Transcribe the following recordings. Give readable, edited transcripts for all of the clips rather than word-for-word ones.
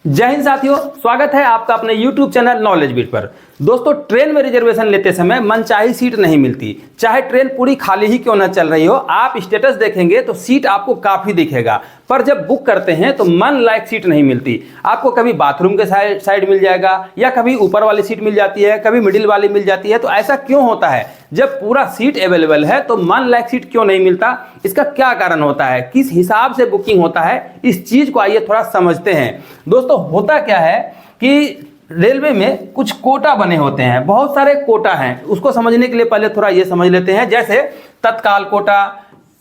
जय हिंद साथियों, स्वागत है आपका अपने YouTube चैनल नॉलेज बीट पर। दोस्तों, ट्रेन में रिजर्वेशन लेते समय मनचाही सीट नहीं मिलती। चाहे ट्रेन पूरी खाली ही क्यों ना चल रही हो, आप स्टेटस देखेंगे तो सीट आपको काफ़ी दिखेगा, पर जब बुक करते हैं तो मन लायक सीट नहीं मिलती। आपको कभी बाथरूम के साइड मिल जाएगा, या कभी ऊपर वाली सीट मिल जाती है, कभी मिडिल वाली मिल जाती है। तो ऐसा क्यों होता है? जब पूरा सीट अवेलेबल है तो मन लायक सीट क्यों नहीं मिलता? इसका क्या कारण होता है? किस हिसाब से बुकिंग होता है? इस चीज़ को आइए थोड़ा समझते हैं। दोस्तों, होता क्या है कि रेलवे में कुछ कोटा बने होते हैं, बहुत सारे कोटा हैं। उसको समझने के लिए पहले थोड़ा ये समझ लेते हैं, जैसे Tatkal quota,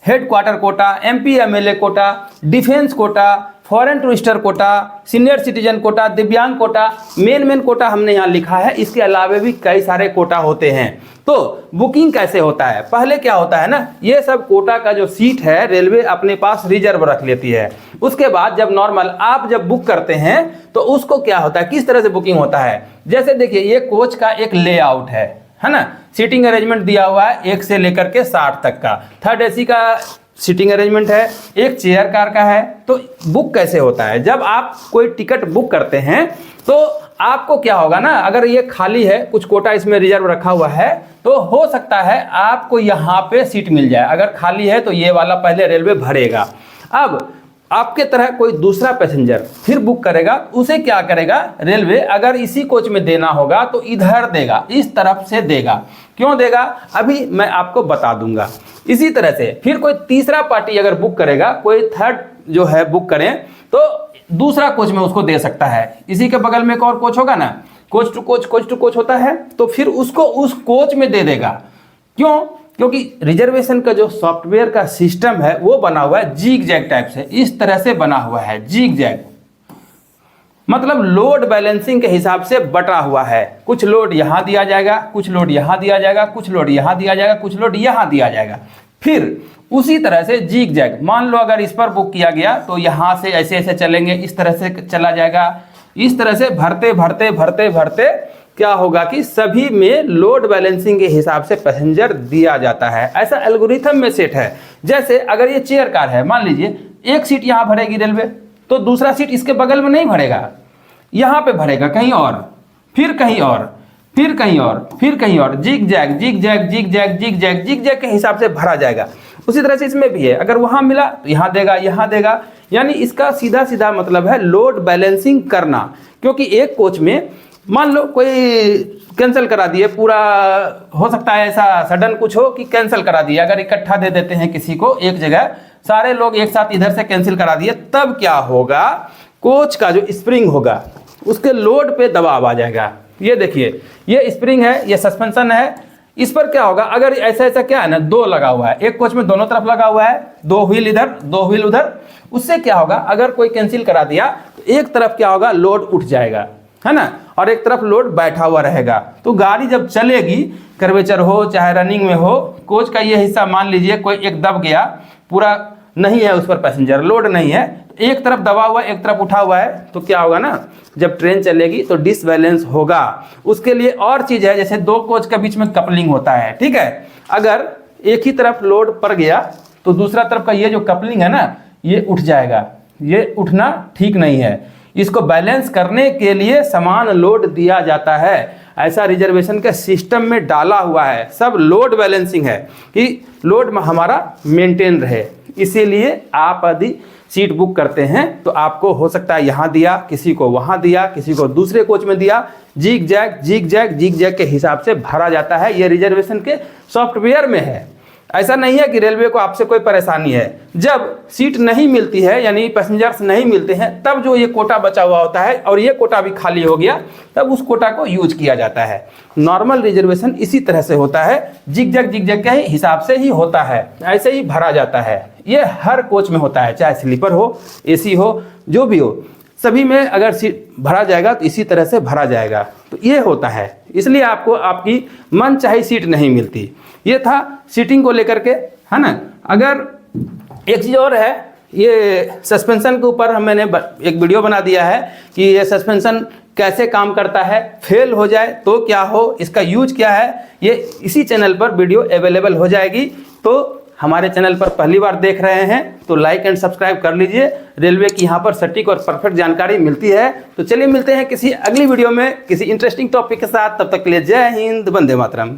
head quarter quota, MP MLA quota, defence quota, foreign tourister quota, senior citizen quota, दिव्यांग कोटा। मेन कोटा हमने यहाँ लिखा है, इसके अलावा भी कई सारे कोटा होते हैं। तो बुकिंग कैसे होता है? पहले क्या होता है ना, ये सब कोटा का जो सीट है रेलवे अपने पास रिजर्व रख लेती है। उसके बाद जब नॉर्मल आप जब बुक करते हैं तो उसको क्या होता है, किस तरह से बुकिंग होता है? जैसे देखिए, ये कोच का एक लेआउट है ना। सीटिंग अरेंजमेंट दिया हुआ है 1 से लेकर के 60 तक का। थर्ड AC का सीटिंग अरेंजमेंट है, एक चेयर कार का है। तो बुक कैसे होता है? जब आप कोई टिकट बुक करते हैं तो आपको क्या होगा ना, अगर ये खाली है, कुछ कोटा इसमें रिजर्व रखा हुआ है, तो हो सकता है आपको यहाँ पे सीट मिल जाए। अगर खाली है तो ये वाला पहले रेलवे भरेगा। अब आपके तरह कोई दूसरा पैसेंजर फिर बुक करेगा, उसे क्या करेगा रेलवे? अगर इसी कोच में देना होगा तो इधर देगा, इस तरफ से देगा। क्यों देगा, अभी मैं आपको बता दूंगा। इसी तरह से फिर कोई तीसरा पार्टी अगर बुक करेगा, कोई थर्ड जो है बुक करें, तो दूसरा कोच में उसको दे सकता है। इसी के बगल में एक और कोच होगा ना, कोच टू कोच होता है, तो फिर उसको उस कोच में दे देगा। क्यों? क्योंकि रिजर्वेशन का जो सॉफ्टवेयर का सिस्टम है वो बना हुआ है जिग जैग टाइप से, इस तरह से बना हुआ है। जिग जैग मतलब लोड बैलेंसिंग के हिसाब से बटा हुआ है। कुछ लोड यहाँ दिया जाएगा, कुछ लोड यहाँ दिया जाएगा, कुछ लोड यहाँ दिया जाएगा, कुछ लोड यहाँ दिया जाएगा। फिर उसी तरह से जिग जैग, मान लो अगर इस पर बुक किया गया तो यहाँ से ऐसे ऐसे चलेंगे, इस तरह से चला जाएगा। इस तरह से भरते भरते भरते भरते क्या होगा कि सभी में लोड बैलेंसिंग के हिसाब से पैसेंजर दिया जाता है। ऐसा एल्गोरिथम में सेट है। जैसे अगर ये चेयर कार है, मान लीजिए एक सीट यहाँ भरेगी रेलवे, तो दूसरा सीट इसके बगल में नहीं भरेगा, यहाँ पे भरेगा कहीं और, फिर कहीं और, फिर कहीं और, फिर कहीं और। Zig zag zig zag zig zag zig zag zig zag के हिसाब से भरा जाएगा। उसी तरह से इसमें भी है, अगर वहाँ मिला तो यहाँ देगा, यहाँ देगा। यानी इसका सीधा सीधा मतलब है लोड बैलेंसिंग करना। क्योंकि एक कोच में मान लो कोई कैंसिल करा दिए, पूरा हो सकता है ऐसा सडन कुछ हो कि कैंसिल करा दिए। अगर इकट्ठा दे देते हैं किसी को एक जगह, सारे लोग एक साथ इधर से कैंसिल करा दिए, तब क्या होगा, कोच का जो स्प्रिंग होगा उसके लोड पे दबाव आ जाएगा। ये देखिए, ये स्प्रिंग है, ये सस्पेंशन है, इस पर क्या होगा, अगर ऐसा ऐसा क्या है ना, 2 लगा हुआ है, एक कोच में दोनों तरफ लगा हुआ है, 2 व्हील इधर 2 व्हील उधर। उससे क्या होगा, अगर कोई कैंसिल करा दिया तो एक तरफ क्या होगा, लोड उठ जाएगा, है ना, और एक तरफ लोड बैठा हुआ रहेगा। तो गाड़ी जब चलेगी, कर्वेचर हो चाहे रनिंग में हो, कोच का ये हिस्सा मान लीजिए कोई एक दब गया, पूरा नहीं है उस पर पैसेंजर, लोड नहीं है, एक तरफ दबा हुआ एक तरफ उठा हुआ है, तो क्या होगा ना, जब ट्रेन चलेगी तो डिसबैलेंस होगा। उसके लिए और चीज है, जैसे 2 कोच के बीच में कपलिंग होता है, ठीक है। अगर एक ही तरफ लोड पड़ गया तो दूसरा तरफ का ये जो कपलिंग है ना, ये उठ जाएगा। ये उठना ठीक नहीं है। इसको बैलेंस करने के लिए समान लोड दिया जाता है। ऐसा रिजर्वेशन के सिस्टम में डाला हुआ है। सब लोड बैलेंसिंग है कि लोड हमारा मेंटेन रहे। इसीलिए आप यदि सीट बुक करते हैं तो आपको हो सकता है यहाँ दिया, किसी को वहाँ दिया, किसी को दूसरे कोच में दिया। Zig zag zig zag zig zag के हिसाब से भरा जाता है। ये रिजर्वेशन के सॉफ्टवेयर में है। ऐसा नहीं है कि रेलवे को आपसे कोई परेशानी है। जब सीट नहीं मिलती है, यानी पैसेंजर्स नहीं मिलते हैं, तब जो ये कोटा बचा हुआ होता है और ये कोटा भी खाली हो गया, तब उस कोटा को यूज किया जाता है। नॉर्मल रिजर्वेशन इसी तरह से होता है, जिग जैग के हिसाब से ही होता है, ऐसे ही भरा जाता है। ये हर कोच में होता है, चाहे स्लीपर हो, AC हो, जो भी हो, सभी में अगर सीट भरा जाएगा तो इसी तरह से भरा जाएगा। तो ये होता है, इसलिए आपको आपकी मनचाही सीट नहीं मिलती। ये था सीटिंग को लेकर के, है ना। अगर एक चीज़ और है, ये सस्पेंशन के ऊपर मैंने एक वीडियो बना दिया है कि ये सस्पेंशन कैसे काम करता है, फेल हो जाए तो क्या हो, इसका यूज क्या है, ये इसी चैनल पर वीडियो अवेलेबल हो जाएगी। तो हमारे चैनल पर पहली बार देख रहे हैं तो लाइक एंड सब्सक्राइब कर लीजिए। रेलवे की यहाँ पर सटीक और परफेक्ट जानकारी मिलती है। तो चलिए मिलते हैं किसी अगली वीडियो में किसी इंटरेस्टिंग टॉपिक के साथ। तब तक के लिए जय हिंद, वंदे मातरम।